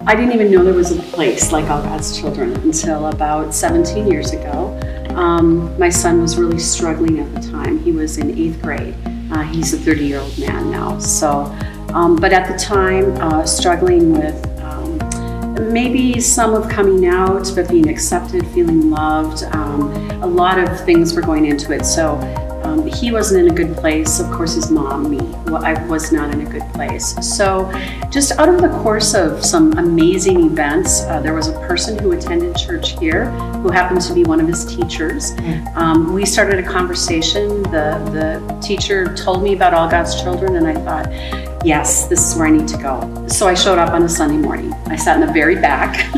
I didn't even know there was a place like All God's Children until about 17 years ago. My son was really struggling at the time. He was in 8th grade. He's a 30-year-old man now. So, but at the time, struggling with maybe some of coming out, but being accepted, feeling loved. A lot of things were going into it. So he wasn't in a good place. Of course, his mom, me, well, I was not in a good place. So just out of the course of some amazing events, there was a person who attended church here who happened to be one of his teachers. We started a conversation. The teacher told me about All God's Children, and I thought, yes, this is where I need to go. So I showed up on a Sunday morning. I sat in the very back,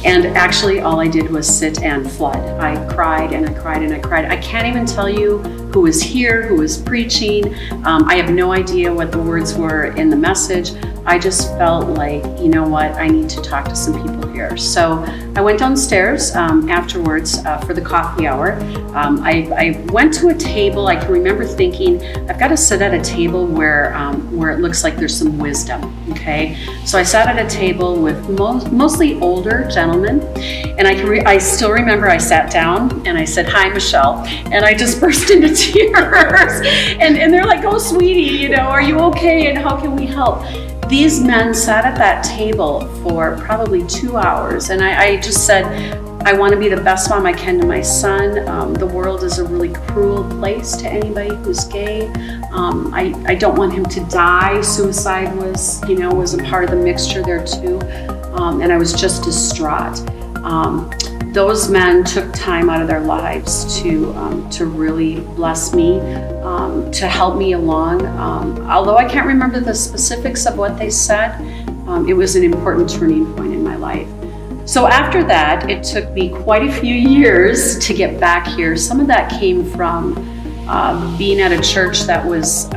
and actually all I did was sit and flood. I cried and I cried and I cried. I can't even tell you who was here, who was preaching. I have no idea what the words were in the message. I just felt like, you know what, I need to talk to some people here. So I went downstairs afterwards for the coffee hour. I went to a table. I can remember thinking, I've got to sit at a table where it looks like there's some wisdom, okay? So I sat at a table with mostly older gentlemen, and I still remember I sat down and I said, "Hi, Michelle," and I just burst into tears. And they're like, "Oh, sweetie, you know, are you okay, and how can we help?" These men sat at that table for probably 2 hours, and I just said, I want to be the best mom I can to my son. The world is a really cruel place to anybody who's gay. I don't want him to die. Suicide was a part of the mixture there too, and I was just distraught. Those men took time out of their lives to really bless me, to help me along. Although I can't remember the specifics of what they said, it was an important turning point in my life. So after that, it took me quite a few years to get back here. Some of that came from being at a church that was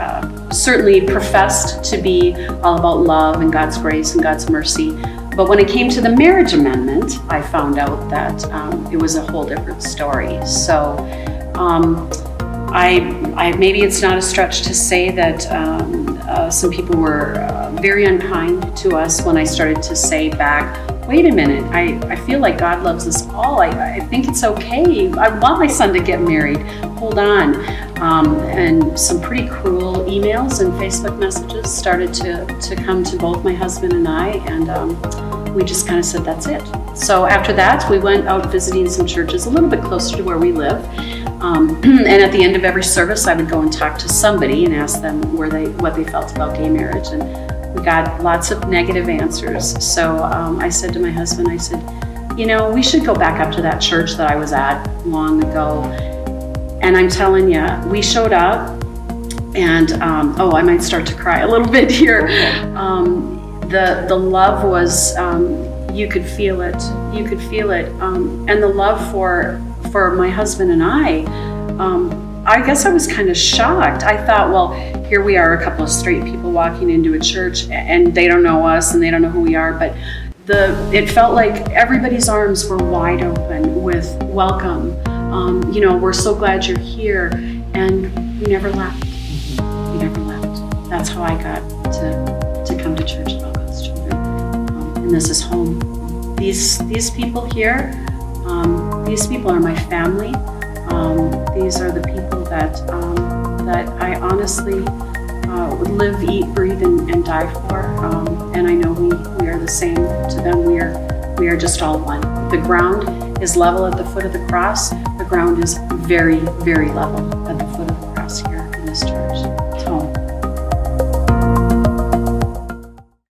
certainly professed to be all about love and God's grace and God's mercy. But when it came to the marriage amendment, I found out that it was a whole different story. So maybe it's not a stretch to say that some people were very unkind to us when I started to say back, wait a minute, I feel like God loves us all. I think it's okay. I want my son to get married. Hold on. And some pretty cruel emails and Facebook messages started to come to both my husband and I, and we just kind of said, that's it. So after that, we went out visiting some churches a little bit closer to where we live. And at the end of every service, I would go and talk to somebody and ask them what they felt about gay marriage. And we got lots of negative answers. So I said to my husband, I said, you know, we should go back up to that church that I was at long ago. And I'm telling you, we showed up, and oh, I might start to cry a little bit here. The love was, you could feel it. You could feel it. And the love for my husband and I guess I was kind of shocked. I thought, well, here we are, a couple of straight people walking into a church, and they don't know us and they don't know who we are, but it felt like everybody's arms were wide open with welcome. You know, we're so glad you're here, and we never left. We never left. That's how I got to come to church at All God's Children. And this is home. These people here, these people are my family. These are the people that I honestly would live, eat, breathe, and die for. And I know we are the same to them. We are just all one. The ground is level at the foot of the cross. The ground is very, very level.